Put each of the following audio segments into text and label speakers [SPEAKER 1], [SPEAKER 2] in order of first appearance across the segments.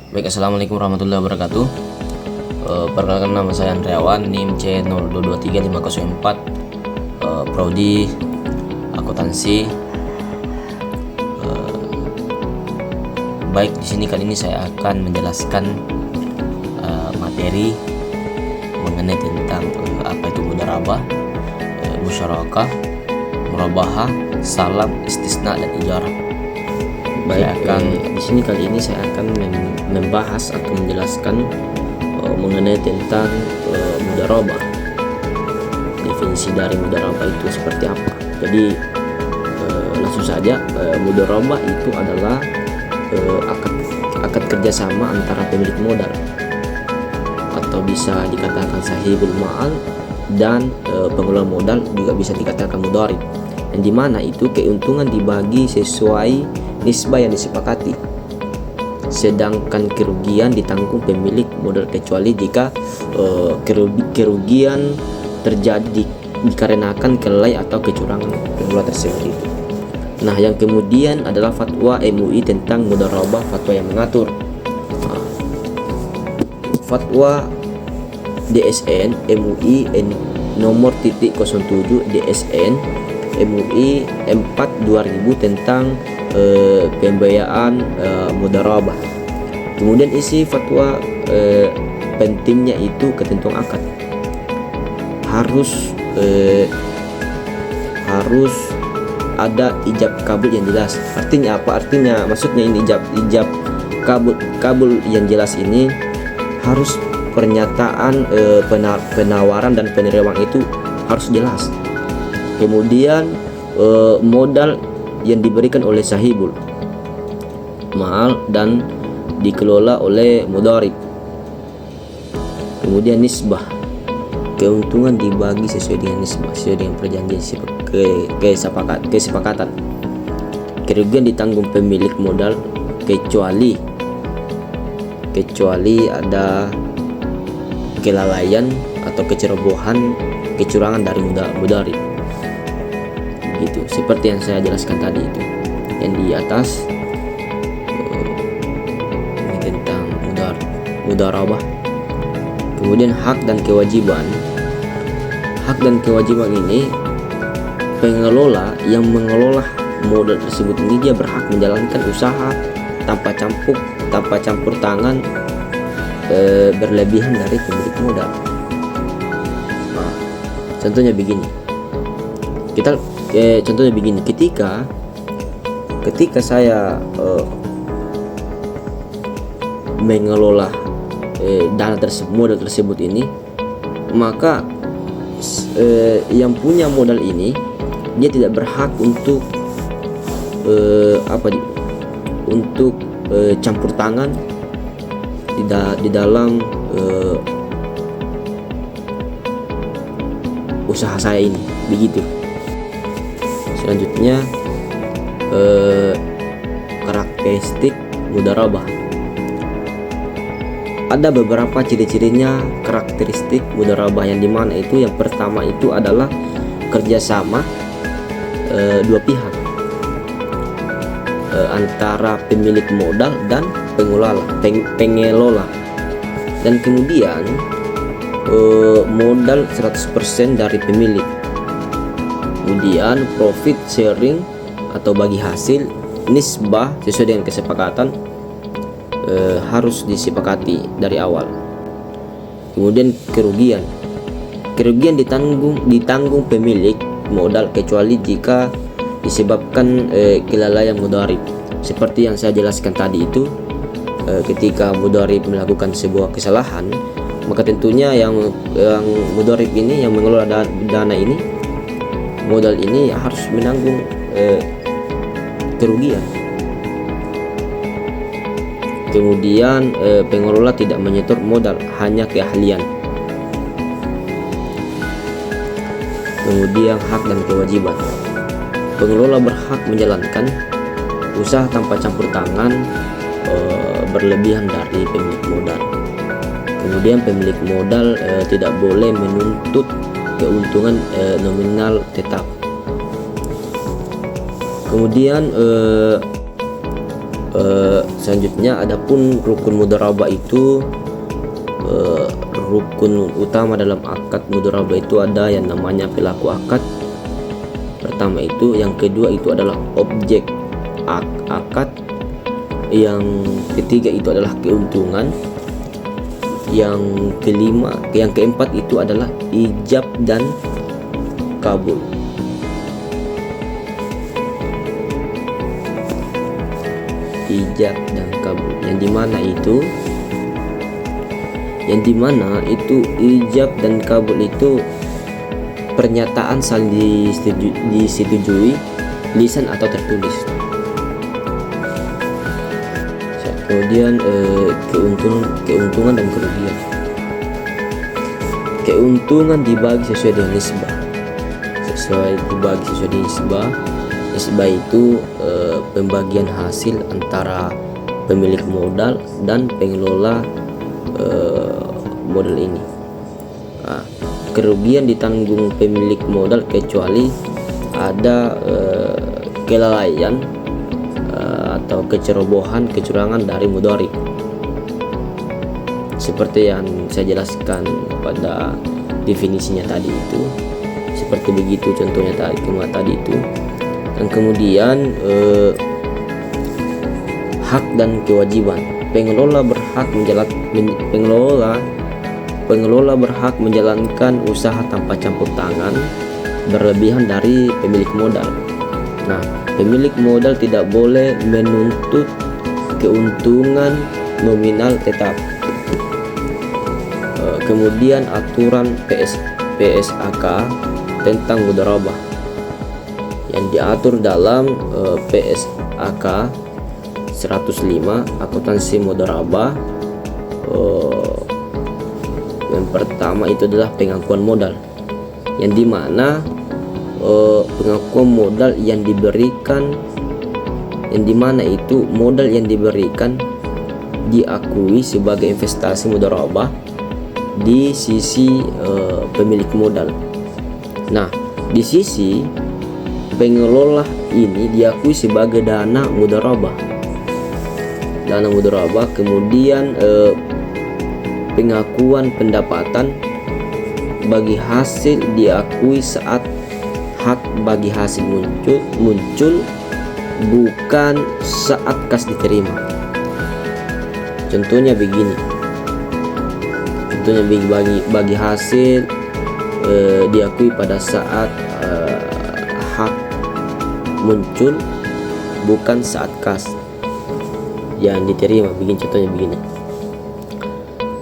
[SPEAKER 1] Baik, assalamualaikum warahmatullahi wabarakatuh. Perkenalkan, nama saya Andriawan, NIM C0223504, Prodi Akuntansi. Baik, di sini kali ini saya akan menjelaskan materi mengenai tentang apa itu mudharabah, musyarakah, murabahah, salam, istisna, dan ijarah. Baik, di sini kali ini saya akan membahas atau menjelaskan mengenai tentang mudharabah. Definisi dari mudharabah itu seperti apa? Jadi langsung saja, mudharabah itu adalah akad kerjasama antara pemilik modal, atau bisa dikatakan sahibul ma'al, dan pengelola modal, juga bisa dikatakan mudharib, yang dimana itu keuntungan dibagi sesuai nisbah yang disepakati, sedangkan kerugian ditanggung pemilik modal kecuali jika kerugian terjadi dikarenakan kelalaian atau kecurangan pengelola tersebut itu. Nah, yang kemudian adalah fatwa MUI tentang mudharabah, fatwa yang mengatur. Fatwa DSN MUI nomor 07 DSN MUI 4/2000 tentang pembiayaan mudharabah. Kemudian isi fatwa, pentingnya itu ketentuan akad harus ada ijab kabul yang jelas. Artinya apa? Artinya maksudnya ini ijab kabul yang jelas ini harus pernyataan penawaran dan penerimaan itu harus jelas. Kemudian modal yang diberikan oleh sahibul ma'al dan dikelola oleh mudharib. Kemudian nisbah, keuntungan dibagi sesuai dengan nisbah, sesuai dengan perjanjian kesepakatan. Kerugian ditanggung pemilik modal kecuali ada kelalaian atau kecerobohan, kecurangan dari mudharib. Gitu, seperti yang saya jelaskan tadi itu yang di atas, ini tentang mudharabah. Kemudian hak dan kewajiban. Hak dan kewajiban ini, pengelola yang mengelola modal tersebut ini dia berhak menjalankan usaha tanpa campur tangan berlebihan dari pemilik modal. Nah, contohnya begini. Ketika saya mengelola dana modal tersebut ini, maka yang punya modal ini dia tidak berhak untuk campur tangan di dalam usaha saya ini, begitu. Selanjutnya, karakteristik mudharabah. Ada beberapa ciri-cirinya karakteristik mudharabah, yang dimana itu yang pertama itu adalah kerjasama dua pihak antara pemilik modal dan pengelola, dan kemudian modal 100% dari pemilik. Kemudian profit sharing atau bagi hasil, nisbah sesuai dengan kesepakatan harus disepakati dari awal. Kemudian kerugian ditanggung pemilik modal kecuali jika disebabkan kelalaian mudharib. Seperti yang saya jelaskan tadi itu, ketika mudharib melakukan sebuah kesalahan, maka tentunya yang mudharib ini, yang mengelola dana ini, modal ini, harus menanggung kerugian. Kemudian pengelola tidak menyetor modal, hanya keahlian. Kemudian hak dan kewajiban. Pengelola berhak menjalankan usaha tanpa campur tangan berlebihan dari pemilik modal. Kemudian pemilik modal tidak boleh menuntut keuntungan nominal tetap. Kemudian Selanjutnya adapun rukun mudharabah itu, rukun utama dalam akad mudharabah itu ada yang namanya pelaku akad pertama itu, yang kedua itu adalah objek akad, yang ketiga itu adalah keuntungan, yang keempat itu adalah ijab dan kabul. Ijab dan kabul yang dimana itu ijab dan kabul itu pernyataan saling disetujui lisan atau tertulis. Kemudian keuntungan dan kerugian. Keuntungan dibagi sesuai dengan nisbah. Nisbah itu pembagian hasil antara pemilik modal dan pengelola modal ini. Nah, kerugian ditanggung pemilik modal kecuali ada kelalaian atau kecerobohan, kecurangan dari mudharib, seperti yang saya jelaskan pada definisinya tadi itu. Seperti begitu contohnya tadi itu. Dan kemudian hak dan kewajiban. Pengelola berhak menjalankan usaha tanpa campur tangan berlebihan dari pemilik modal. Nah, pemilik modal tidak boleh menuntut keuntungan nominal tetap. Kemudian aturan PSAK tentang mudharabah yang diatur dalam PSAK 105 akuntansi mudharabah. Yang pertama itu adalah pengakuan modal, yang dimana pengakuan modal yang diberikan, yang dimana itu modal yang diberikan diakui sebagai investasi mudharabah di sisi pemilik modal. Nah, di sisi pengelola ini diakui sebagai dana mudharabah. Kemudian pengakuan pendapatan bagi hasil diakui saat hak bagi hasil muncul bukan saat kas diterima. Contohnya begini. Bagi hasil diakui pada saat hak muncul bukan saat kas yang diterima. Contohnya begini.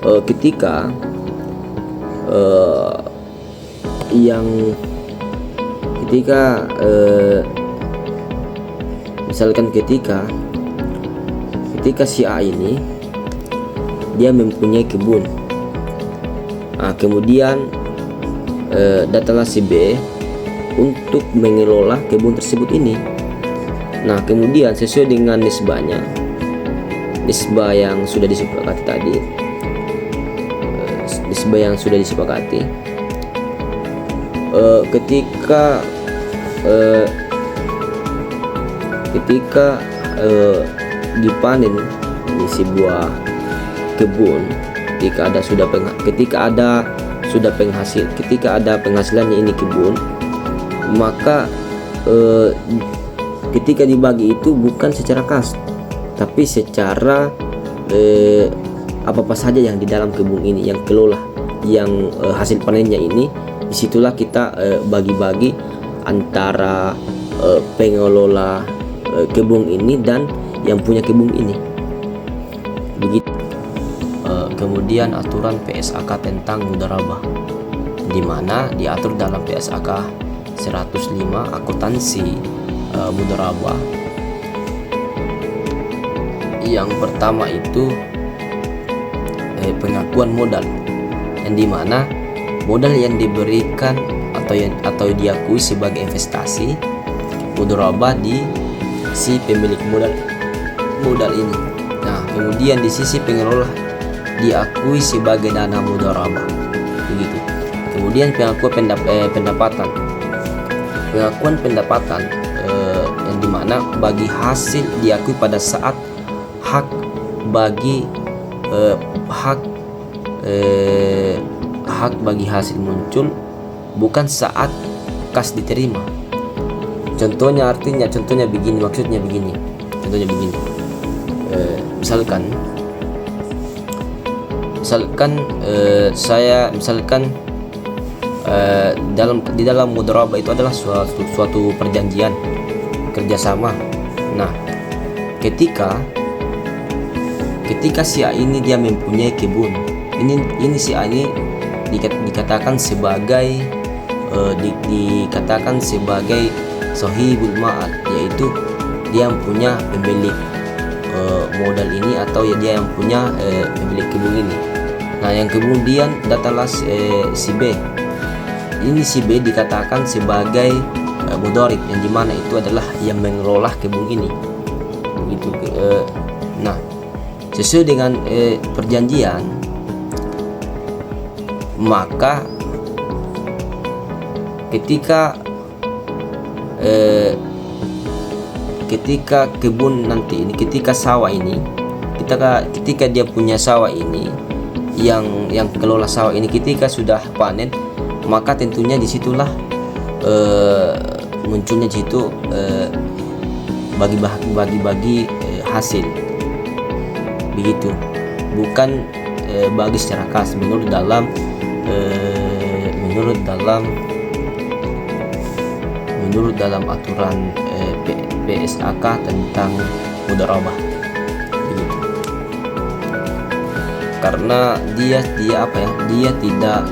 [SPEAKER 1] Ketika misalkan ketika si A ini dia mempunyai kebun. Nah, kemudian datanglah si B untuk mengelola kebun tersebut ini. Nah, kemudian sesuai dengan nisbah yang sudah disepakati tadi, ketika dipanen di sebuah kebun, ketika ada penghasilannya ini kebun, maka ketika dibagi itu bukan secara kas, tapi secara apa saja yang di dalam kebun ini yang kelola, yang hasil panennya ini, disitulah kita bagi-bagi antara pengelola kebun ini dan yang punya kebun ini. Begitu. Kemudian aturan PSAK tentang mudharabah, di mana diatur dalam PSAK 105 akuntansi mudharabah. Yang pertama itu pengakuan modal, yang dimana modal yang diberikan atau diakui sebagai investasi mudharabah di si pemilik modal ini. Nah, kemudian di sisi pengelola diakui sebagai dana mudharabah. Begitu. Kemudian pengakuan pendapatan. Pengakuan pendapatan yang dimana bagi hasil diakui pada saat hak bagi hak bagi hasil muncul bukan saat kas diterima. Contohnya begini, maksudnya begini. Contohnya begini. Misalkan saya di dalam mudharabah itu adalah suatu perjanjian kerjasama. Nah, ketika si A ini dia mempunyai kebun, ini si A ini dikatakan sebagai sahibul ma'al, yaitu dia yang punya pemilik modal ini, atau ya dia yang punya pemilik kebun ini. Nah, yang kemudian datanglah si B. Ini si B dikatakan sebagai mudharib, yang dimana itu adalah yang mengelola kebun ini. Begitu. Nah, sesuai dengan perjanjian, maka ketika kebun nanti ini, ketika sawah ini, ketika dia punya sawah ini, yang kelola sawah ini ketika sudah panen, maka tentunya disitulah munculnya situ bagi hasil, begitu. Bukan bagi secara kas menurut dalam aturan PSAK tentang mudharabah, begitu. Karena dia tidak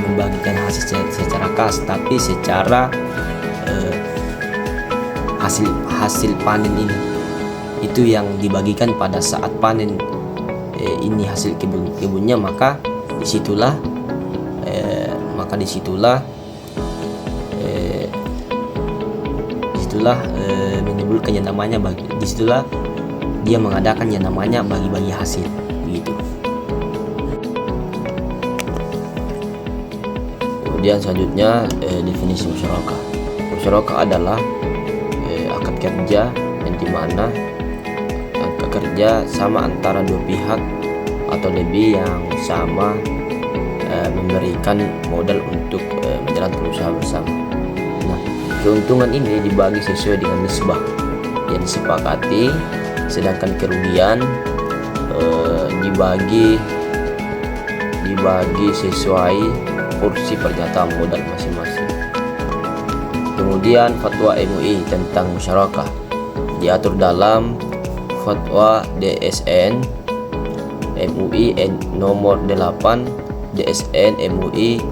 [SPEAKER 1] membagikan hasil secara kas, tapi secara hasil panen ini, itu yang dibagikan pada saat panen ini hasil kebunnya. Maka disitulah menimbulkan yang namanya disitulah dia mengadakan yang namanya bagi-bagi hasil, begitu. Kemudian selanjutnya definisi musyarakah. Musyarakah adalah akad kerja yang dimana akad kerja sama antara dua pihak atau lebih yang sama memberikan modal untuk menjalankan usaha bersama. Nah, keuntungan ini dibagi sesuai dengan nisbah yang disepakati, sedangkan kerugian dibagi sesuai porsi pernyataan modal masing-masing. Kemudian fatwa MUI tentang musyarakah diatur dalam fatwa DSN MUI nomor 8 DSN MUI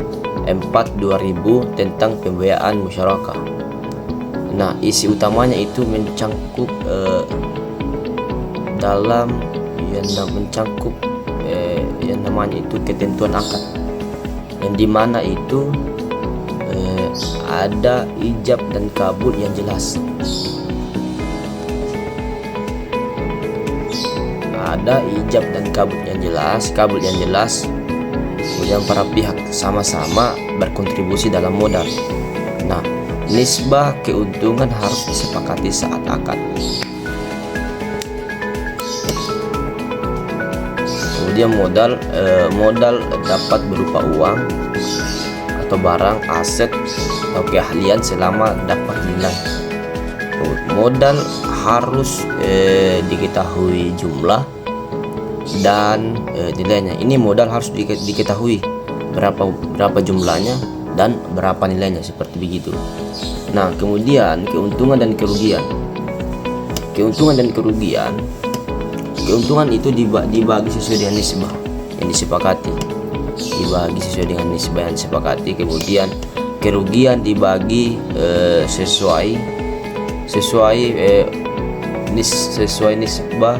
[SPEAKER 1] 4/2000 tentang pembiayaan musyarakah. Nah, isi utamanya itu mencangkup yang namanya itu ketentuan akad, yang dimana itu ada ijab dan kabul yang jelas. Ada ijab dan kabul yang jelas. Kemudian para pihak sama-sama berkontribusi dalam modal. Nah, nisbah keuntungan harus disepakati saat akad. Kemudian modal dapat berupa uang atau barang, aset atau keahlian selama dapat nilai. Modal harus diketahui jumlah dan nilainya. Ini modal harus diketahui berapa jumlahnya dan berapa nilainya, seperti begitu. Nah, kemudian keuntungan dan kerugian. Keuntungan itu dibagi sesuai dengan nisbah yang disepakati. Kemudian kerugian dibagi sesuai nisbah,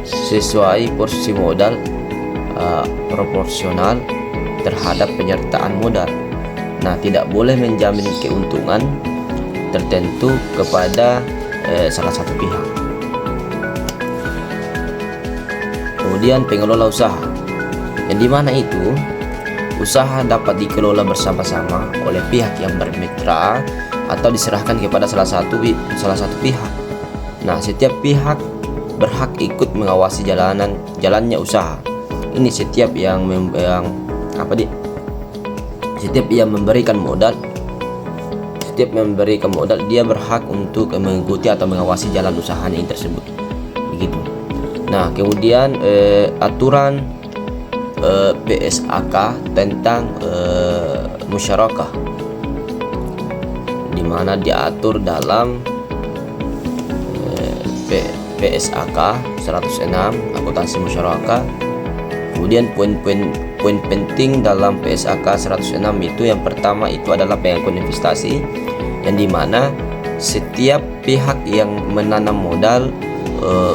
[SPEAKER 1] sesuai porsi modal proporsional terhadap penyertaan modal. Nah, tidak boleh menjamin keuntungan tertentu kepada salah satu pihak. Kemudian pengelola usaha, yang dimana itu usaha dapat dikelola bersama-sama oleh pihak yang bermitra atau diserahkan kepada salah satu pihak. Nah, setiap pihak berhak ikut mengawasi jalannya usaha. Ini setiap yang memberikan modal, dia berhak untuk mengikuti atau mengawasi jalan usahanya ini tersebut. Begitu. Nah, kemudian aturan PSAK tentang musyarakah, di mana diatur dalam PSAK 106 akuntansi musyarakah. Kemudian poin penting dalam PSAK 106 itu yang pertama itu adalah pengakuan investasi, yang dimana setiap pihak yang menanam modal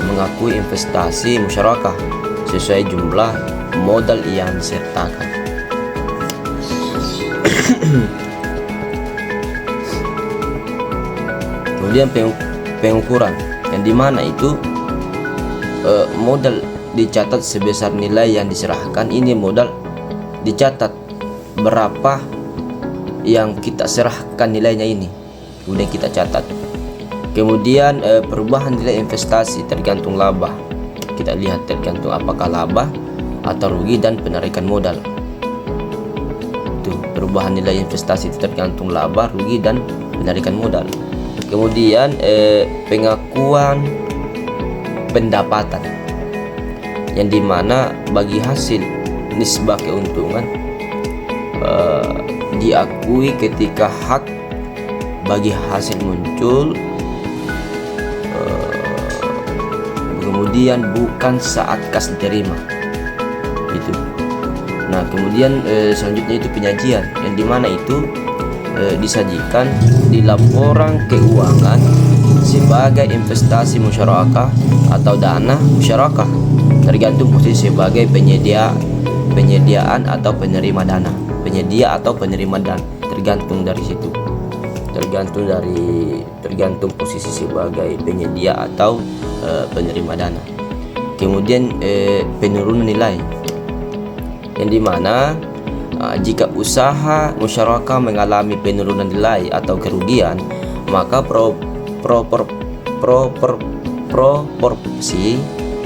[SPEAKER 1] mengakui investasi musyarakah sesuai jumlah modal yang disertakan. Kemudian pengukuran, yang dimana itu modal dicatat sebesar nilai yang diserahkan. Ini modal dicatat berapa yang kita serahkan nilainya ini, kemudian kita catat. Kemudian perubahan nilai investasi tergantung laba. Kita lihat tergantung apakah laba atau rugi dan penarikan modal. Itu perubahan nilai investasi itu tergantung laba, rugi dan penarikan modal. Kemudian pengakuan pendapatan, yang dimana bagi hasil nisbah keuntungan diakui ketika hak bagi hasil muncul, kemudian bukan saat kas diterima. Itu. Nah, kemudian selanjutnya itu penyajian, yang dimana itu disajikan di laporan keuangan sebagai investasi musyarakah atau dana musyarakah, tergantung posisi sebagai penyediaan atau penerima dana, tergantung dari situ, tergantung posisi sebagai penyedia atau penerima dana. Kemudian penurunan nilai, yang dimana jika usaha musyarakah mengalami penurunan nilai atau kerugian, maka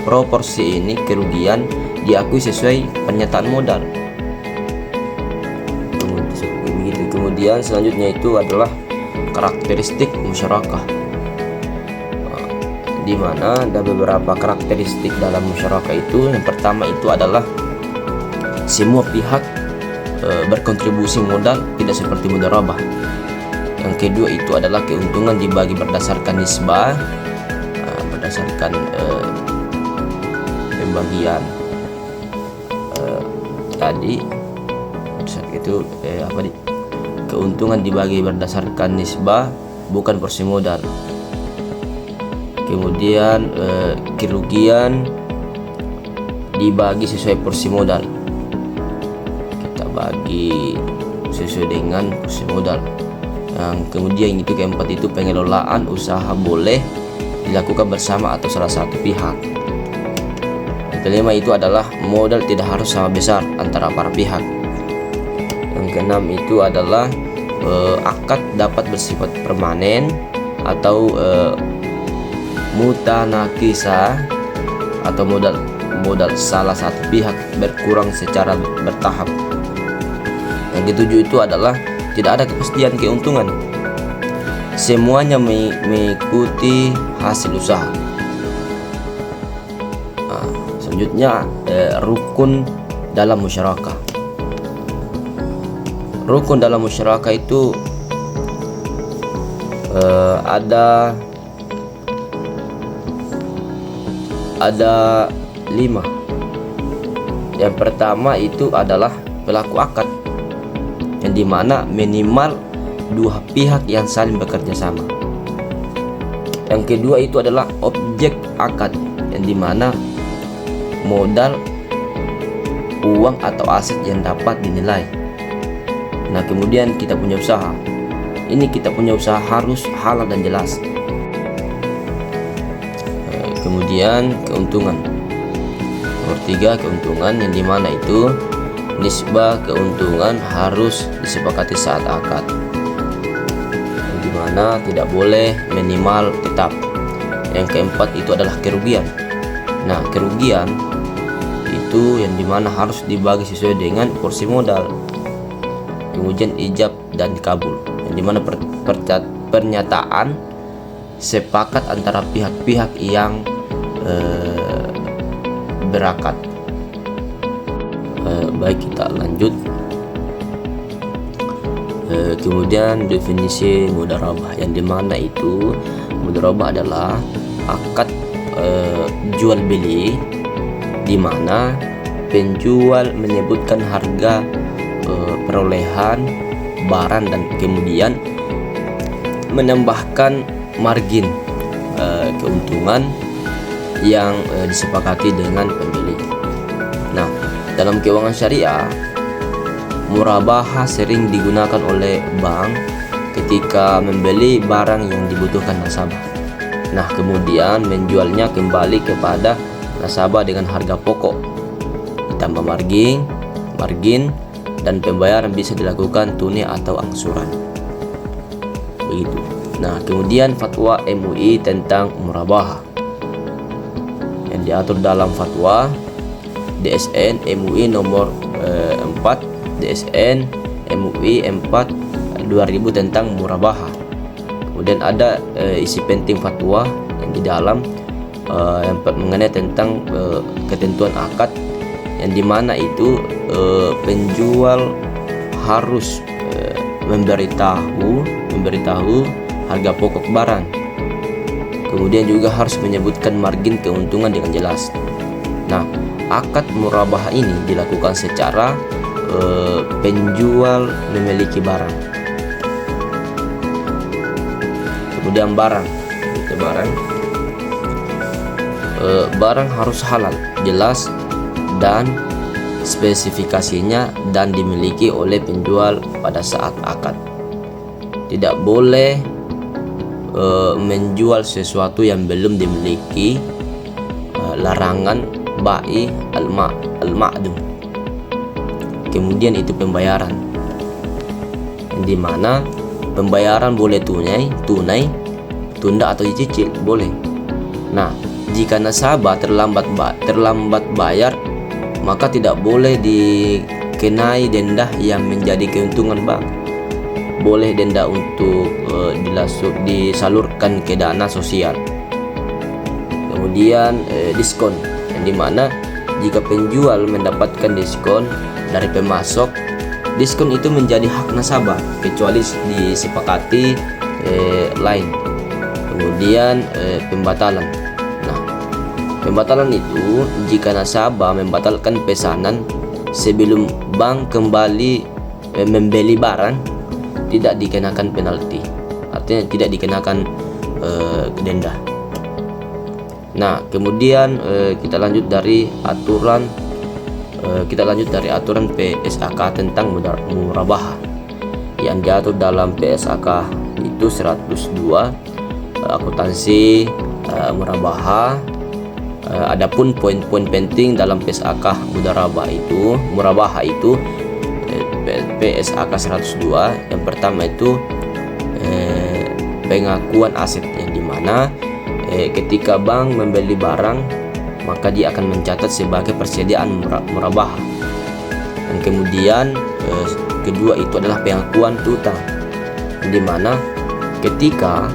[SPEAKER 1] proporsi ini kerugian diakui sesuai pernyataan modal. Kemudian selanjutnya itu adalah karakteristik musyarakah, di mana ada beberapa karakteristik dalam musyarakah itu. Yang pertama itu adalah semua pihak berkontribusi modal, tidak seperti mudharabah. Yang kedua itu adalah keuntungan dibagi berdasarkan nisbah, berdasarkan pembagian tadi itu keuntungan dibagi berdasarkan nisbah, bukan porsi modal. Kemudian kerugian dibagi sesuai porsi modal, kita bagi sesuai dengan porsi modal. Yang kemudian itu keempat itu pengelolaan usaha boleh dilakukan bersama atau salah satu pihak. Yang kelima itu adalah modal tidak harus sama besar antara para pihak. Yang keenam itu adalah akad dapat bersifat permanen atau mutanakisa, atau modal salah satu pihak berkurang secara bertahap. Yang ketujuh itu adalah tidak ada kepastian keuntungan, semuanya mengikuti hasil usaha. Selanjutnya rukun dalam musyarakah. Rukun dalam musyarakah itu ada 5. Yang pertama itu adalah pelaku akad, yang dimana minimal 2 pihak yang saling bekerja sama. Yang kedua itu adalah objek akad, yang dimana modal, uang atau aset yang dapat dinilai. Nah, kemudian kita punya usaha. Ini kita punya usaha harus halal dan jelas. Kemudian keuntungan. Nomor 3 keuntungan, yang dimana itu nisbah keuntungan harus disepakati saat akad, yang dimana tidak boleh minimal tetap. Yang keempat itu adalah kerugian. Nah, kerugian itu yang dimana harus dibagi sesuai dengan porsi modal. Kemudian ijab dan kabul, yang dimana pernyataan sepakat antara pihak-pihak yang berakad. Baik, kita lanjut. Kemudian definisi mudharabah, yang dimana itu mudharabah adalah akad jual beli di mana penjual menyebutkan harga perolehan barang dan kemudian menambahkan margin keuntungan yang disepakati dengan pembeli. Nah, dalam keuangan syariah, murabahah sering digunakan oleh bank ketika membeli barang yang dibutuhkan nasabah. Nah, kemudian menjualnya kembali kepada nasabah dengan harga pokok ditambah margin, dan pembayaran bisa dilakukan tunai atau angsuran. Begitu. Nah, kemudian fatwa MUI tentang murabahah yang diatur dalam fatwa DSN MUI nomor 4 DSN MUI 4 2000 tentang murabahah. Kemudian ada isi penting fatwa yang di dalam yang mengenai tentang ketentuan akad, yang dimana itu penjual harus memberitahu harga pokok barang. Kemudian juga harus menyebutkan margin keuntungan dengan jelas. Nah, akad murabahah ini dilakukan secara penjual memiliki barang. Kemudian barang harus halal, jelas dan spesifikasinya dan dimiliki oleh penjual pada saat akad. Tidak boleh menjual sesuatu yang belum dimiliki. Larangan bai al-ma'dum. Kemudian itu pembayaran, di mana pembayaran boleh tunai, tunda atau dicicil boleh. Nah, jika nasabah terlambat bayar, maka tidak boleh dikenai denda yang menjadi keuntungan bank. Boleh denda untuk disalurkan ke dana sosial. Kemudian diskon, yang dimana jika penjual mendapatkan diskon dari pemasok, diskon itu menjadi hak nasabah kecuali disepakati lain. Kemudian pembatalan. Nah, pembatalan itu jika nasabah membatalkan pesanan sebelum bank kembali membeli barang, tidak dikenakan penalti, artinya tidak dikenakan denda. Nah, kemudian kita lanjut dari aturan PSAK tentang murabahah yang diatur dalam PSAK itu 102 akuntansi murabahah. Adapun poin-poin penting dalam PSAK murabahah itu PSAK 102, yang pertama itu pengakuan aset, yang dimana ketika bank membeli barang maka dia akan mencatat sebagai persediaan murabahah. Dan kemudian kedua itu adalah pengakuan piutang, di mana ketika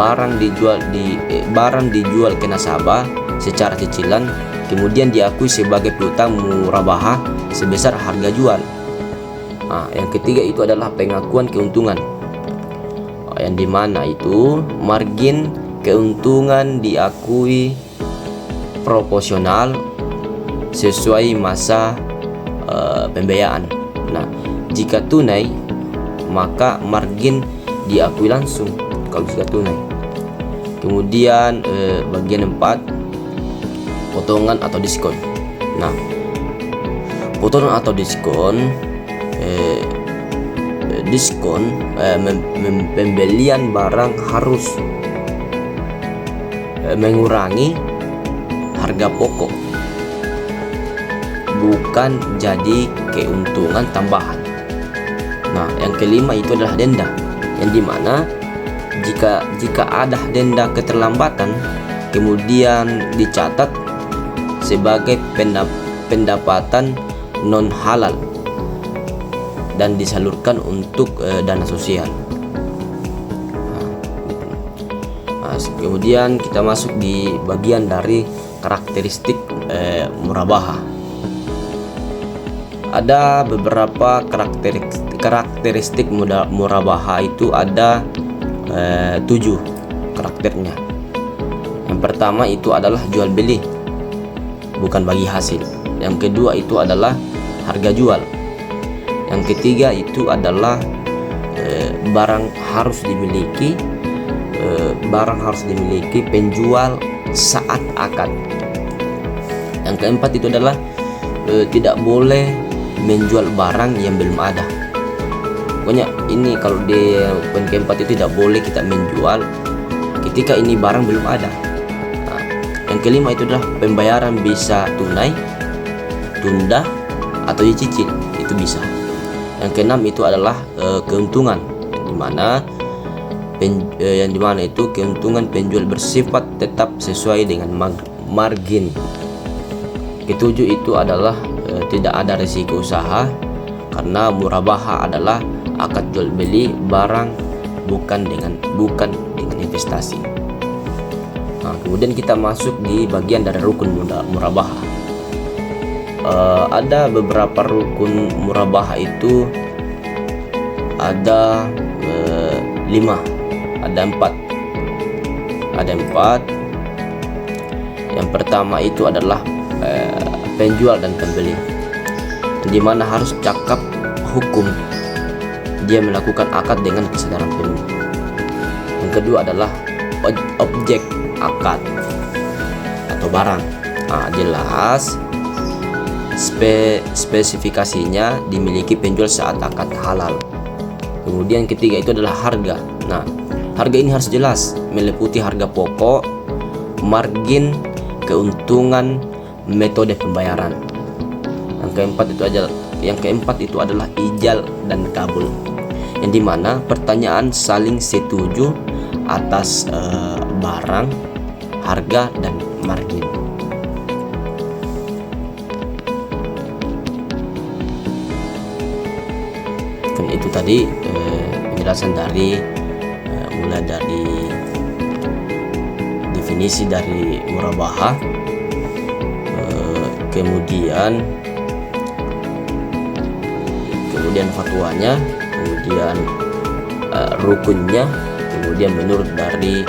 [SPEAKER 1] barang dijual ke nasabah secara cicilan, kemudian diakui sebagai piutang murabahah sebesar harga jual. Nah, yang ketiga itu adalah pengakuan keuntungan, yang dimana itu margin keuntungan diakui proporsional sesuai masa pembiayaan. Nah, jika tunai maka margin diakui langsung kalau sudah tunai. Kemudian bagian 4, potongan atau diskon. Nah, potongan atau diskon pembelian barang harus mengurangi harga pokok, bukan jadi keuntungan tambahan. Nah, yang kelima itu adalah denda, yang dimana jika ada denda keterlambatan kemudian dicatat, sebagai pendapatan non halal dan disalurkan untuk dana sosial. Kemudian kita masuk di bagian dari karakteristik murabahah. Ada beberapa karakteristik murabahah, itu ada 7 karakternya. Yang pertama itu adalah jual beli, bukan bagi hasil. Yang kedua itu adalah harga jual. Yang ketiga itu adalah barang harus dimiliki penjual saat akad. Yang keempat itu adalah tidak boleh menjual barang yang belum ada. Pokoknya ini kalau di poin keempat itu tidak boleh kita menjual ketika ini barang belum ada. Yang kelima itu adalah pembayaran bisa tunai, tunda, atau dicicil, itu bisa. Yang keenam itu adalah keuntungan, yang dimana itu keuntungan penjual bersifat tetap sesuai dengan margin. Ketujuh itu adalah tidak ada risiko usaha, karena murabahah adalah akad jual beli barang bukan dengan investasi. Kemudian kita masuk di bagian dari rukun murabahah. Ada beberapa rukun murabahah, itu ada 5, ada 4. Yang pertama itu adalah penjual dan pembeli, di mana harus cakap hukum dia melakukan akad dengan kesadaran penuh. Yang kedua adalah objek akad atau barang, jelas spesifikasinya dimiliki penjual saat akad halal. Kemudian ketiga itu adalah harga. Harga ini harus jelas, meliputi harga pokok, margin, keuntungan, metode pembayaran. Yang keempat itu adalah ijal dan kabul, yang dimana pertanyaan saling setuju atas barang, harga, dan margin. Itu tadi penjelasan dari mulai dari definisi dari murabahah, kemudian fatwanya, kemudian rukunnya, kemudian menurut dari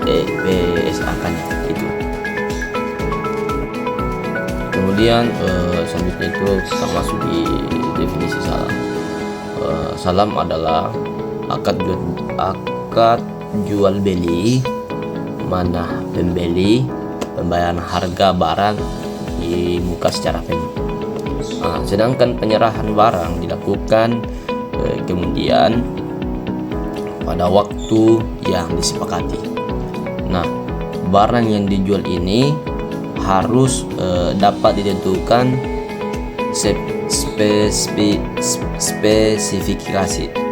[SPEAKER 1] PSAK-nya itu. Kemudian selanjutnya itu kita masuk di definisi salam. Salam adalah akad jual beli, mana pembeli pembayaran harga barang di muka secara penuh. Sedangkan penyerahan barang dilakukan kemudian pada waktu yang disepakati. Barang yang dijual ini harus dapat ditentukan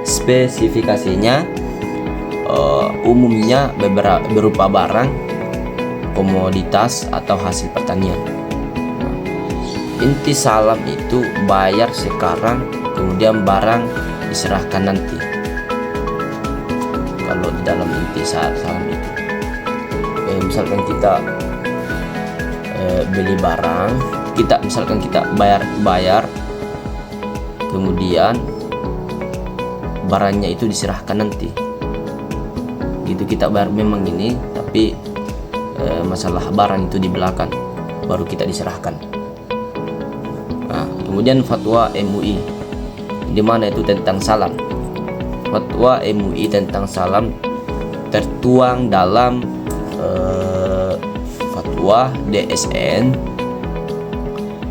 [SPEAKER 1] spesifikasinya, umumnya berupa barang, komoditas, atau hasil pertanian. Inti salam itu bayar sekarang, kemudian barang diserahkan nanti. Kalau di dalam inti salam itu, misalkan kita beli barang, kita bayar, kemudian barangnya itu diserahkan nanti. Gitu, kita bayar memang ini, tapi masalah barang itu di belakang, baru kita diserahkan. Kemudian fatwa MUI, di mana itu tentang salam. Fatwa MUI tentang salam tertuang dalam fatwa DSN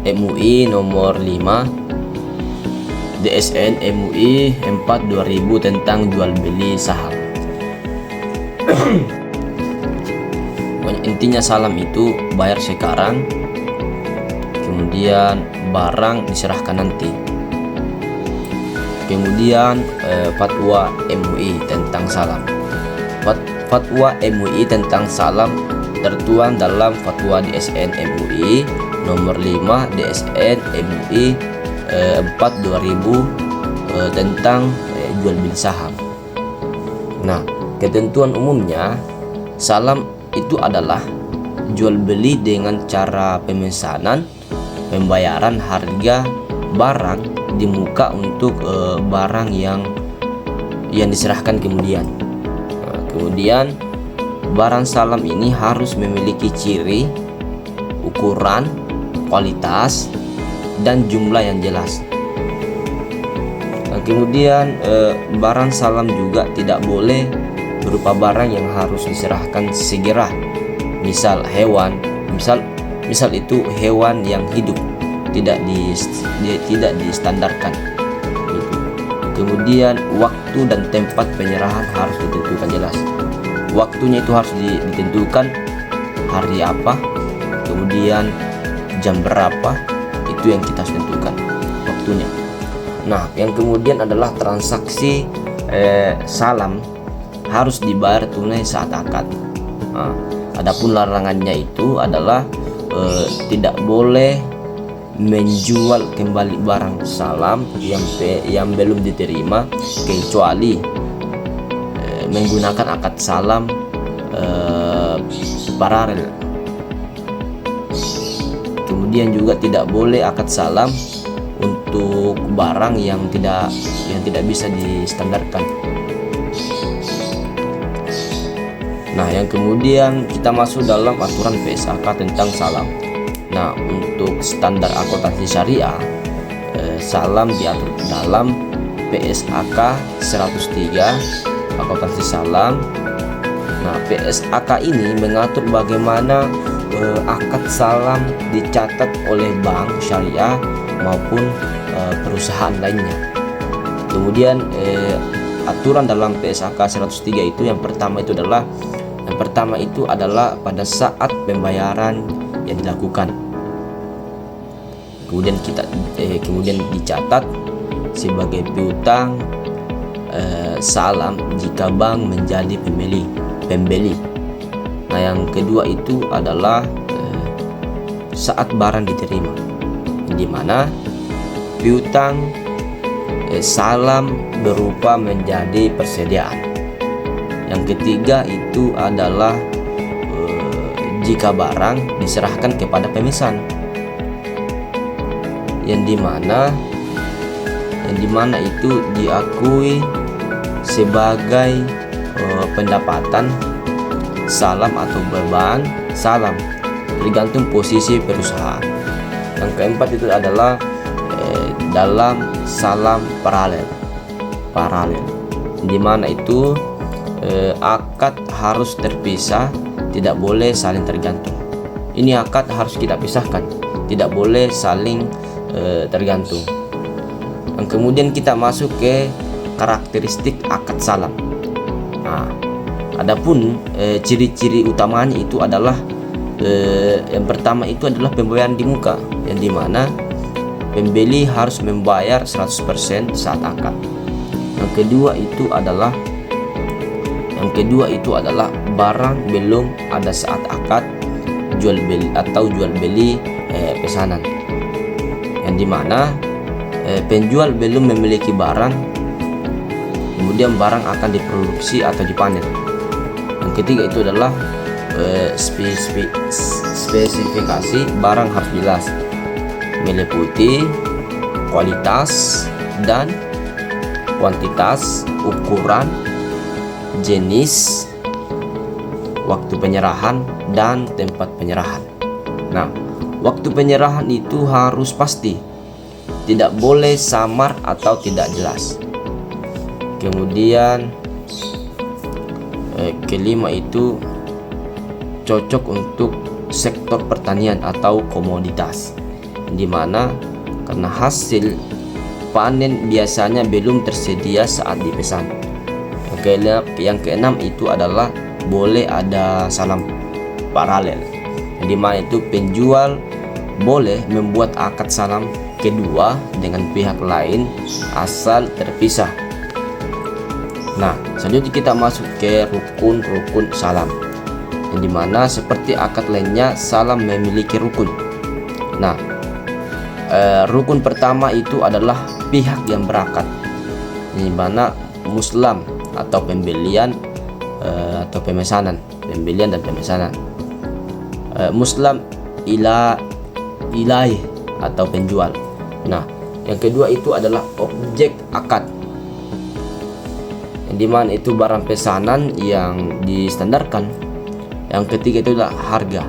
[SPEAKER 1] MUI nomor 5, DSN MUI 4/2000 tentang jual beli saham. Intinya salam itu bayar sekarang, kemudian barang diserahkan nanti. Kemudian fatwa MUI tentang salam. Fatwa MUI tentang salam tertuang dalam Fatwa DSN MUI nomor 5 DSN MUI 4 2000 tentang jual beli saham. Nah, ketentuan umumnya salam itu adalah jual beli dengan cara pemesanan, pembayaran harga barang di muka untuk barang yang diserahkan kemudian. Nah, kemudian barang salam ini harus memiliki ciri, ukuran, kualitas, dan jumlah yang jelas. Nah, kemudian barang salam juga tidak boleh berupa barang yang harus diserahkan segera. Misal hewan, misal itu hewan yang hidup tidak distandarkan. Kemudian waktu dan tempat penyerahan harus ditentukan jelas. Waktunya itu harus ditentukan hari apa, kemudian jam berapa, itu yang kita harus tentukan waktunya. Nah, yang kemudian adalah transaksi salam harus dibayar tunai saat akad. Nah, adapun larangannya itu adalah tidak boleh menjual kembali barang salam yang belum diterima kecuali menggunakan akad salam paralel. Kemudian juga tidak boleh akad salam untuk barang yang tidak bisa distandarkan. Nah, yang kemudian kita masuk dalam aturan PSAK tentang salam. Nah, untuk standar akuntansi syariah, salam diatur dalam PSAK 103 akuntansi salam. Nah, PSAK ini mengatur bagaimana akad salam dicatat oleh bank syariah maupun perusahaan lainnya. Kemudian aturan dalam PSAK 103 itu yang pertama itu adalah pada saat pembayaran yang dilakukan. Kemudian dicatat sebagai piutang salam jika bank menjadi pembeli. Nah, yang kedua itu adalah saat barang diterima, di mana piutang salam berupa menjadi persediaan. Yang ketiga itu adalah jika barang diserahkan kepada pemesan, yang dimana itu diakui sebagai pendapatan salam atau beban salam tergantung posisi perusahaan. Yang keempat itu adalah dalam salam paralel, di mana itu akad harus terpisah, tidak boleh saling tergantung. Ini akad harus kita pisahkan, tidak boleh saling tergantung. Dan kemudian kita masuk ke karakteristik akad salam. Nah, adapun ciri-ciri utamanya itu adalah yang pertama itu adalah pembayaran di muka, yang dimana pembeli harus membayar 100% saat akad. Yang kedua itu adalah barang belum ada saat akad jual beli pesanan, yang dimana penjual belum memiliki barang, kemudian barang akan diproduksi atau dipanen. Yang ketiga itu adalah spesifikasi barang harus jelas, meliputi kualitas dan kuantitas, ukuran, jenis, waktu penyerahan, dan tempat penyerahan. Nah, waktu penyerahan itu harus pasti, tidak boleh samar atau tidak jelas. Kemudian kelima itu cocok untuk sektor pertanian atau komoditas, di mana karena hasil panen biasanya belum tersedia saat dipesan. Yang keenam itu adalah boleh ada salam paralel, di mana itu penjual boleh membuat akad salam kedua dengan pihak lain asal terpisah. Nah, selanjutnya kita masuk ke rukun salam, yang dimana seperti akad lainnya salam memiliki rukun. Nah, rukun pertama itu adalah pihak yang berakad, yang dimana muslam atau pembelian atau pemesanan, pembelian dan pemesanan. Muslam ilaih atau penjual. Nah, yang kedua itu adalah objek akad, yang dimana itu barang pesanan yang distandarkan. Yang ketiga itu adalah harga,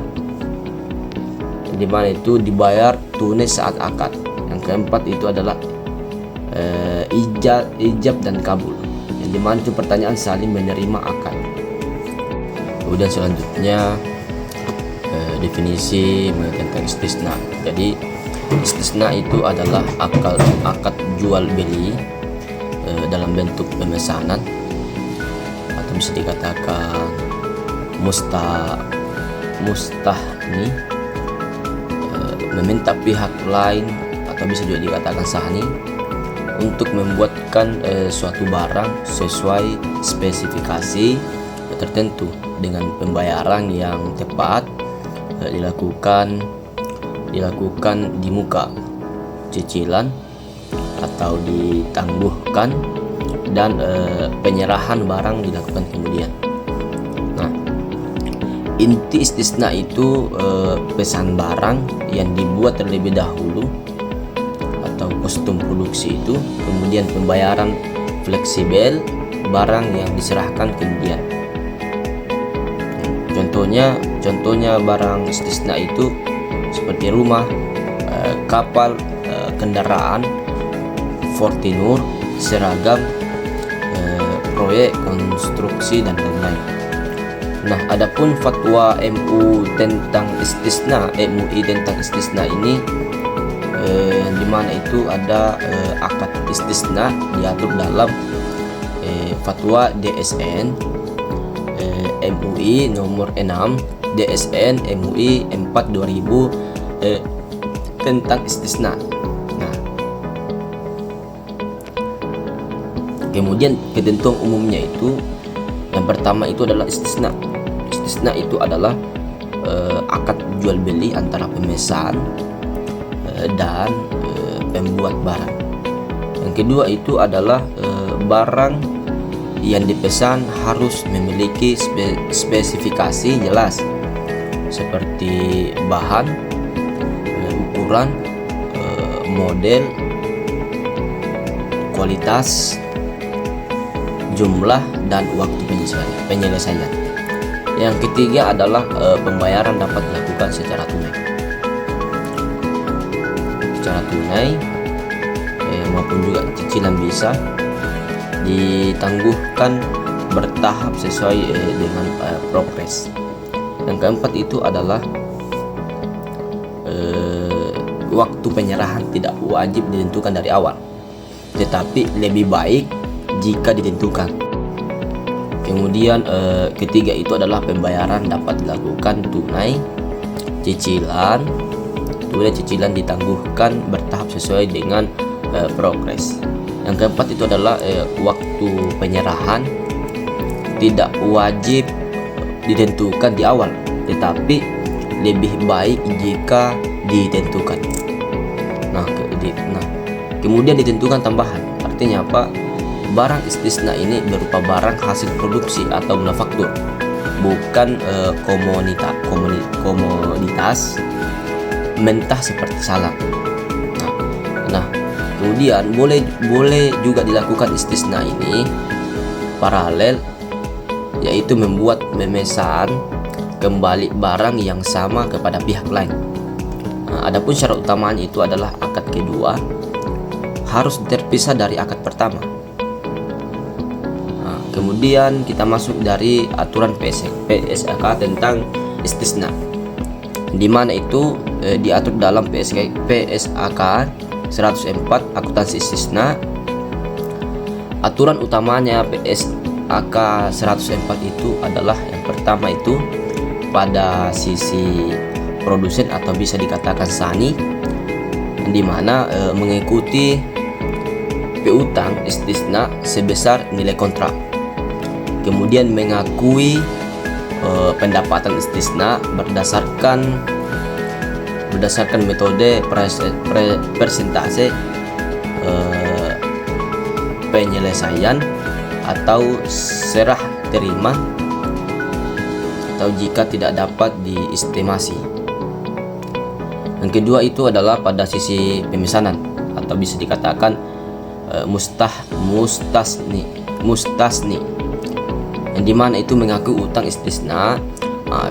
[SPEAKER 1] yang dimana itu dibayar tunai saat akad. Yang keempat itu adalah ijab dan kabul, yang dimana itu pertanyaan saling menerima akad. Kemudian selanjutnya definisi tentang istisna. Jadi istisna itu adalah akad jual beli dalam bentuk pemesanan, atau bisa dikatakan mustahni, meminta pihak lain, atau bisa juga dikatakan sahni, untuk membuatkan suatu barang sesuai spesifikasi tertentu dengan pembayaran yang tepat, dilakukan di muka cicilan atau ditangguhkan, dan penyerahan barang dilakukan kemudian. Nah, inti istisna itu pesan barang yang dibuat terlebih dahulu atau kostum produksi itu, kemudian pembayaran fleksibel barang yang diserahkan kemudian. Contohnya barang istisna itu seperti rumah, kapal, kendaraan, fortinur, seragam, proyek konstruksi dan lain-lain. Nah, adapun fatwa MUI tentang istisna ini, di mana itu ada akad istisna diatur dalam fatwa DSN MUI nomor 6 DSN MUI 4 2000 tentang istisna. Nah, kemudian ketentuan umumnya itu, yang pertama itu adalah istisna. Istisna itu adalah akad jual beli antara pemesan dan pembuat barang. Yang kedua itu adalah barang yang dipesan harus memiliki spesifikasi jelas, seperti bahan, ukuran, model, kualitas, jumlah, dan waktu penyelesaian. Yang ketiga adalah pembayaran dapat dilakukan secara tunai maupun juga cicilan bisa ditangguhkan bertahap sesuai dengan progres. Yang keempat itu adalah waktu penyerahan tidak wajib ditentukan dari awal, tetapi lebih baik jika ditentukan. Kemudian ketiga itu adalah pembayaran dapat dilakukan tunai, cicilan ditangguhkan bertahap sesuai dengan progres. Yang keempat itu adalah waktu penyerahan tidak wajib ditentukan di awal, tetapi lebih baik jika ditentukan. Nah, kemudian ditentukan tambahan. Artinya apa? Barang istisna ini berupa barang hasil produksi atau manufaktur, bukan komoditas mentah seperti salam. Nah, kemudian boleh juga dilakukan istisna ini paralel, yaitu membuat memesan kembali barang yang sama kepada pihak lain. Adapun syarat utamanya itu adalah akad kedua harus terpisah dari akad pertama. Kemudian kita masuk dari aturan PSAK tentang istisna, di mana itu diatur dalam PSAK 104 akuntansi istisna. Aturan utamanya PSAK 104 itu adalah yang pertama itu pada sisi produsen atau bisa dikatakan sani, di mana mengikuti piutang istisna sebesar nilai kontrak, kemudian mengakui pendapatan istisna berdasarkan metode persentase penyelesaian atau serah terima, atau jika tidak dapat diestimasi. Yang kedua itu adalah pada sisi pemesanan, atau bisa dikatakan mustasni, yang dimana itu mengaku utang istisna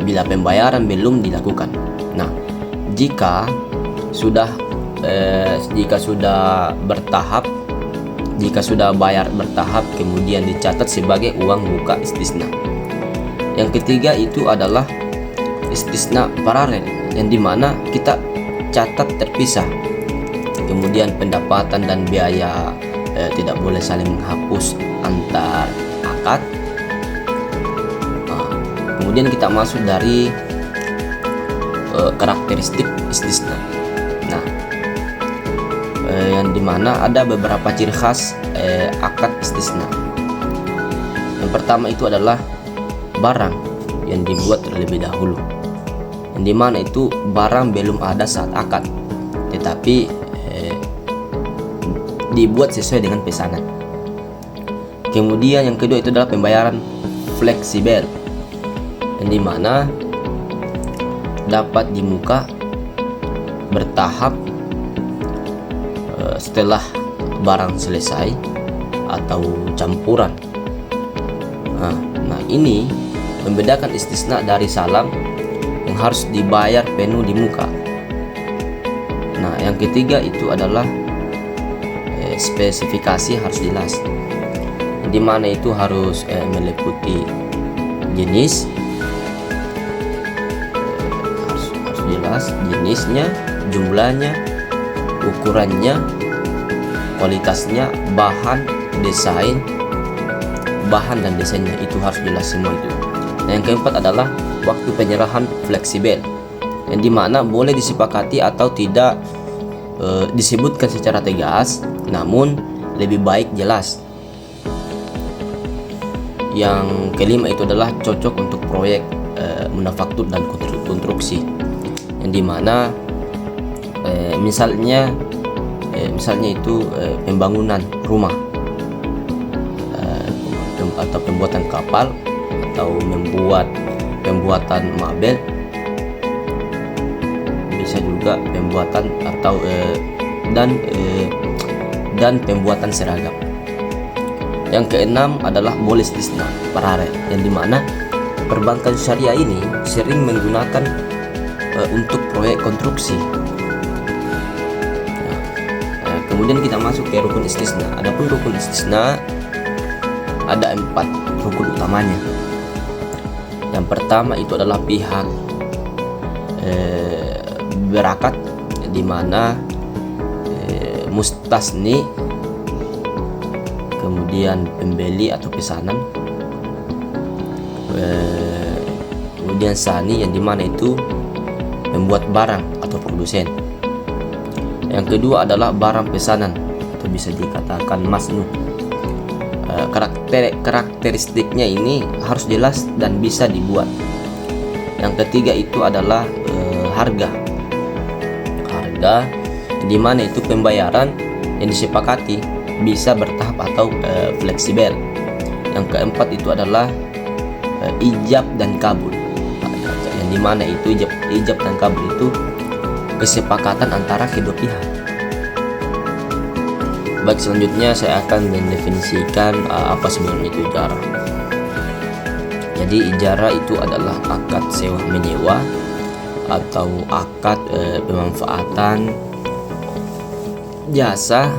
[SPEAKER 1] bila pembayaran belum dilakukan. Nah, jika sudah bayar bertahap kemudian dicatat sebagai uang muka istisna. Yang ketiga itu adalah istisna paralel, yang dimana kita catat terpisah, kemudian pendapatan dan biaya tidak boleh saling menghapus antar akad. Kemudian kita masuk dari karakteristik istisna. Nah, yang dimana ada beberapa ciri khas akad istisna. Yang pertama itu adalah barang yang dibuat terlebih dahulu, yang dimana itu barang belum ada saat akad, tetapi dibuat sesuai dengan pesanan. Kemudian yang kedua itu adalah pembayaran fleksibel, yang dimana dapat dimuka bertahap setelah barang selesai atau campuran. Nah, ini membedakan istisna dari salam yang harus dibayar penuh di muka. Nah, yang ketiga itu adalah spesifikasi harus jelas, di mana itu harus meliputi jenis, harus jelas jenisnya, jumlahnya, ukurannya, kualitasnya, bahan dan desainnya, itu harus jelas semua itu. Nah, yang keempat adalah waktu penyerahan fleksibel, yang dimana boleh disepakati atau tidak disebutkan secara tegas, namun lebih baik jelas. Yang kelima itu adalah cocok untuk proyek manufaktur dan konstruksi, yang dimana misalnya itu pembangunan rumah, atau pembuatan kapal, atau pembuatan mebel, bisa juga pembuatan atau dan pembuatan seragam. Yang keenam adalah boleh istisna paralel, yang dimana perbankan syariah ini sering menggunakan untuk proyek konstruksi. Kemudian kita masuk ke rukun istisna. Adapun rukun istisna ada 4 rukun utamanya. Yang pertama itu adalah pihak berakat, di mana mustasni, kemudian pembeli atau pesanan, kemudian sani, yang dimana itu membuat barang atau produsen. Yang kedua adalah barang pesanan, atau bisa dikatakan masnu. Karakteristiknya ini harus jelas dan bisa dibuat. Yang ketiga itu adalah harga, di mana itu pembayaran yang disepakati bisa bertahap atau fleksibel. Yang keempat itu adalah ijab dan kabul, yang dimana itu ijab dan kabul itu kesepakatan antara kedua pihak. Baik, selanjutnya saya akan mendefinisikan apa sebenarnya itu ijarah. Jadi ijarah itu adalah akad sewa menyewa atau akad pemanfaatan jasa,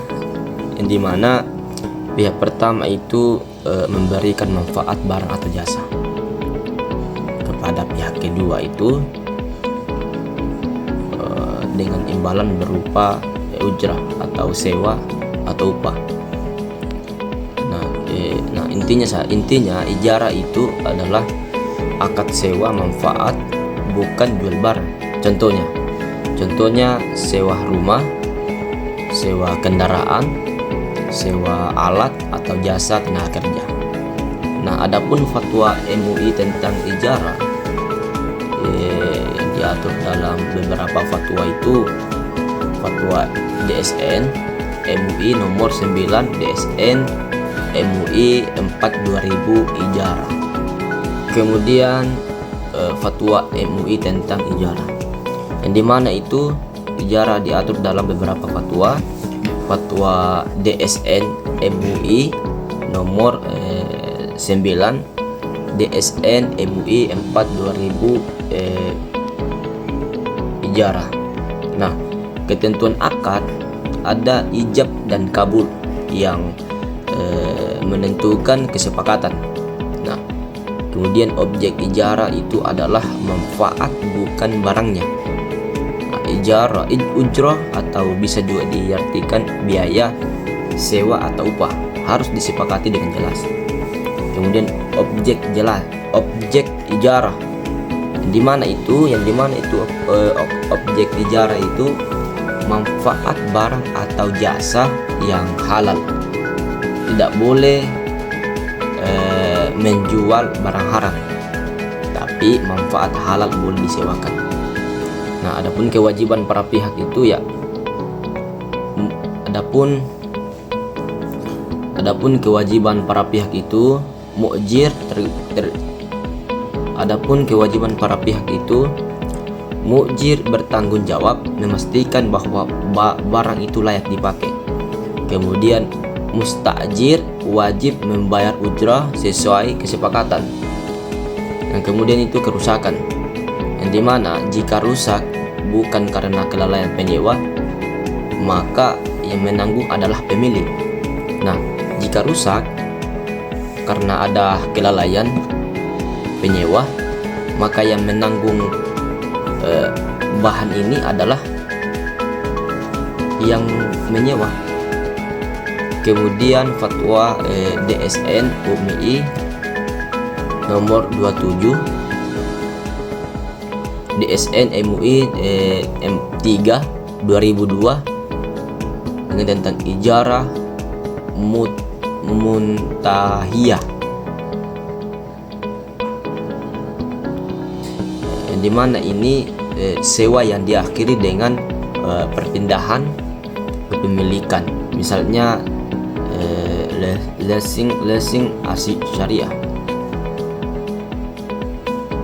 [SPEAKER 1] yang dimana pihak pertama itu memberikan manfaat barang atau jasa kepada pihak kedua itu dengan imbalan berupa ujrah atau sewa atau upah. Nah, intinya ijarah itu adalah akad sewa manfaat, bukan jual barang. Contohnya sewa rumah, sewa kendaraan, sewa alat atau jasa tenaga kerja. Nah, adapun fatwa MUI tentang ijarah yang diatur dalam beberapa fatwa itu fatwa DSN MUI nomor 9 DSN MUI 4 2000 ijarah. Kemudian fatwa MUI tentang ijarah, yang dimana itu ijarah diatur dalam beberapa fatwa. Fatwa DSN MUI nomor 9 DSN MUI 4 2000 ijarah. Nah, ketentuan akad ada ijab dan kabul yang menentukan kesepakatan. Nah, kemudian objek ijarah itu adalah manfaat bukan barangnya. Nah, ijarah ujrah atau bisa juga diartikan biaya sewa atau upah harus disepakati dengan jelas. Kemudian objek ijarah yang dimana itu objek ijarah itu manfaat barang atau jasa yang halal. Tidak boleh menjual barang haram, tapi manfaat halal boleh disewakan. Nah, adapun kewajiban para pihak itu adapun kewajiban para pihak itu mu'jir bertanggung jawab memastikan bahwa barang itu layak dipakai. Kemudian mustajir wajib membayar ujrah sesuai kesepakatan. Yang kemudian itu kerusakan, yang dimana jika rusak bukan karena kelalaian penyewa, maka yang menanggung adalah pemilik. Nah, jika rusak karena ada kelalaian penyewa, maka yang menanggung bahan ini adalah yang menyewa. Kemudian fatwa DSN MUI nomor 27 DSN MUI M3 2002 tentang ijarah muntahiyah, yang dimana ini sewa yang diakhiri dengan perpindahan kepemilikan, misalnya leasing asyik syariah.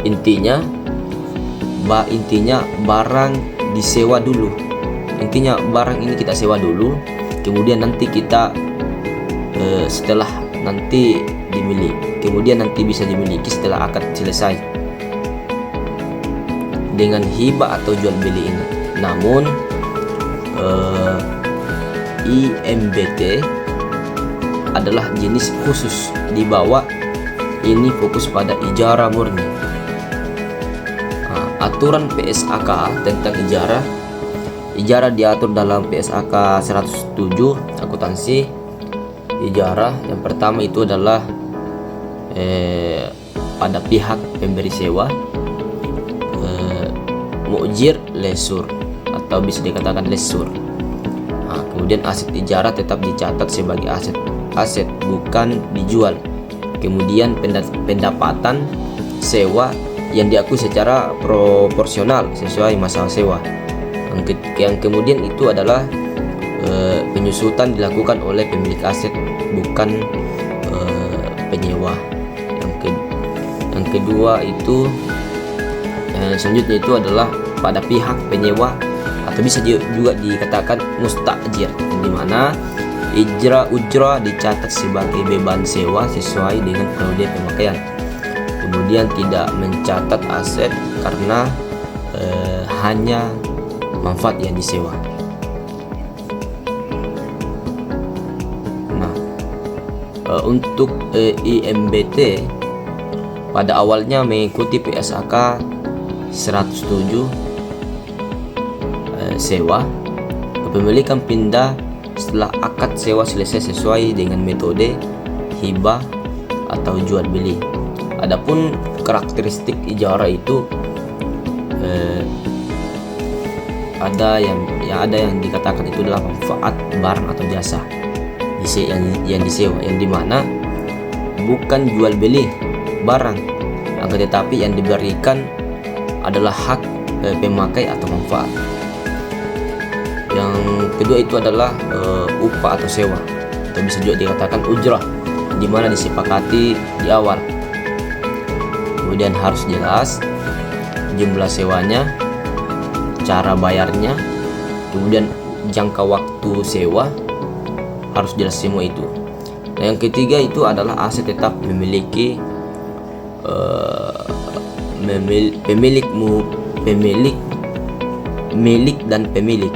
[SPEAKER 1] Intinya barang disewa dulu. Intinya barang ini kita sewa dulu, kemudian nanti kita setelah nanti bisa dimiliki setelah akad selesai dengan hibah atau jual beli ini. Namun IMBT adalah jenis khusus, di bawah ini fokus pada ijarah murni. Aturan PSAK tentang ijarah diatur dalam PSAK 107 akuntansi ijarah. Yang pertama itu adalah pada pihak pemberi sewa, mu'jir lesur atau bisa dikatakan lesur. Kemudian aset ijarah tetap dicatat sebagai aset bukan dijual. Kemudian pendapatan sewa yang diakui secara proporsional sesuai masa sewa. Yang kemudian itu adalah penyusutan dilakukan oleh pemilik aset bukan penyewa. Yang kedua itu selanjutnya itu adalah pada pihak penyewa atau bisa juga dikatakan mustajir, di mana ujrah dicatat sebagai beban sewa sesuai dengan periode pemakaian. Kemudian tidak mencatat aset karena hanya manfaat yang disewa. Nah, untuk IMBT pada awalnya mengikuti PSAK 107 sewa, kepemilikan pindah setelah akad sewa selesai sesuai dengan metode hibah atau jual beli. Adapun karakteristik ijarah itu ada yang dikatakan itu adalah manfaat barang atau jasa yang disewa, yang dimana bukan jual beli barang, akan tetapi yang diberikan adalah hak pemakai atau manfaat. Yang kedua itu adalah upah atau sewa, atau bisa juga dikatakan ujrah, di mana disepakati di awal. Kemudian harus jelas jumlah sewanya, cara bayarnya, kemudian jangka waktu sewa, harus jelas semua itu. Nah, yang ketiga itu adalah aset tetap memiliki milik dan pemilik.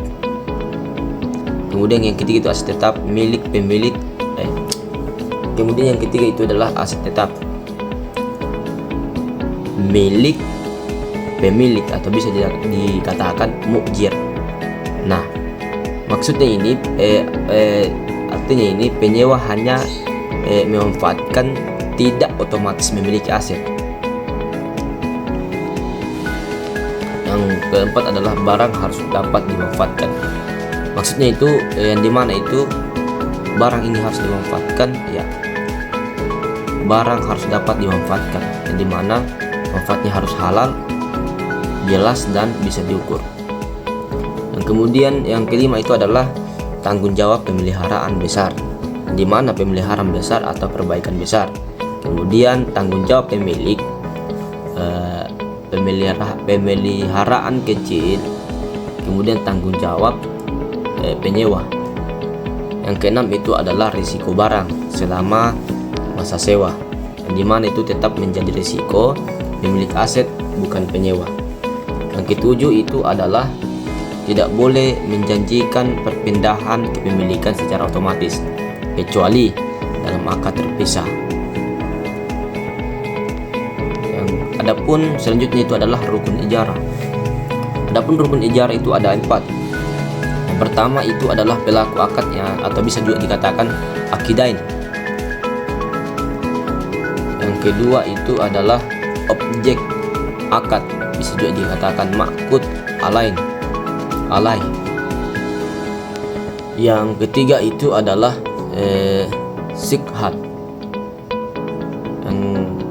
[SPEAKER 1] Kemudian yang ketiga itu aset tetap milik pemilik. Kemudian yang ketiga itu adalah aset tetap milik pemilik, atau bisa dikatakan mukjir. Nah, maksudnya ini artinya ini penyewa hanya memanfaatkan, tidak otomatis memiliki aset. Yang keempat adalah barang harus dapat dimanfaatkan. Maksudnya itu yang dimana itu barang ini harus dimanfaatkan, ya, barang harus dapat dimanfaatkan, yang dimana manfaatnya harus halal, jelas, dan bisa diukur. Dan kemudian yang kelima itu adalah tanggung jawab pemeliharaan besar, di mana pemeliharaan besar atau perbaikan besar. Kemudian tanggung jawab pemilik pemeliharaan kecil. Kemudian tanggung jawab penyewa. Yang keenam itu adalah risiko barang selama masa sewa, di mana itu tetap menjadi risiko pemilik aset, bukan penyewa. Yang ketujuh itu adalah tidak boleh menjanjikan perpindahan kepemilikan secara otomatis, kecuali dalam akad terpisah. Adapun selanjutnya itu adalah rukun ijarah. Adapun rukun ijarah itu ada 4. Yang pertama itu adalah pelaku akadnya, atau bisa juga dikatakan akidain. Yang kedua itu adalah objek akad, bisa juga dikatakan makud alai. Yang ketiga itu adalah sikhat. Yang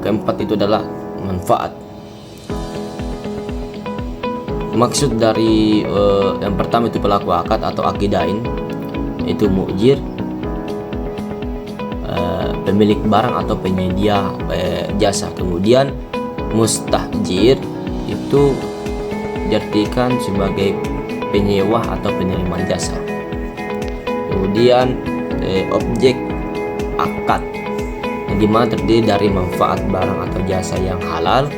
[SPEAKER 1] keempat itu adalah manfaat. Maksud dari yang pertama itu pelaku akad atau akidain, itu mukjir, pemilik barang atau penyedia jasa. Kemudian mustahjir itu diartikan sebagai penyewa atau penerima jasa. Kemudian objek akad, yang dimana terdiri dari manfaat barang atau jasa yang halal,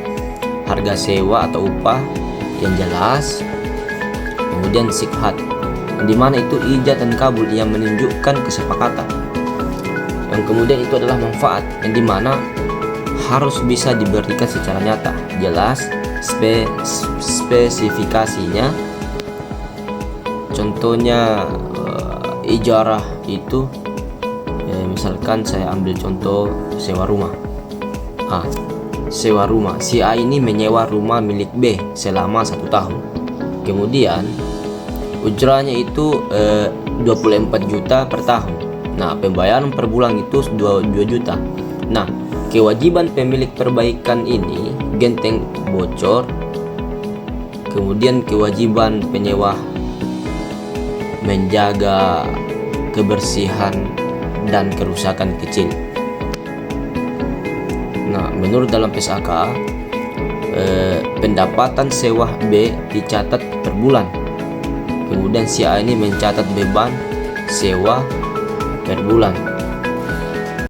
[SPEAKER 1] harga sewa atau upah yang jelas. Kemudian sikhat, yang dimana itu ijab dan kabul yang menunjukkan kesepakatan. Yang kemudian itu adalah manfaat, yang dimana harus bisa diberikan secara nyata, jelas, spesifikasinya. Contohnya ijarah itu misalkan saya ambil contoh sewa rumah. Sewa rumah, si A ini menyewa rumah milik B selama 1 tahun. Kemudian ujrahnya itu 24 juta per tahun. Nah, pembayaran per bulan itu 2 juta. Nah, kewajiban pemilik perbaikan ini genteng bocor. Kemudian kewajiban penyewa menjaga kebersihan dan kerusakan kecil. Nah, menurut dalam PSAK, pendapatan sewa B dicatat per bulan. Kemudian si A ini mencatat beban sewa per bulan.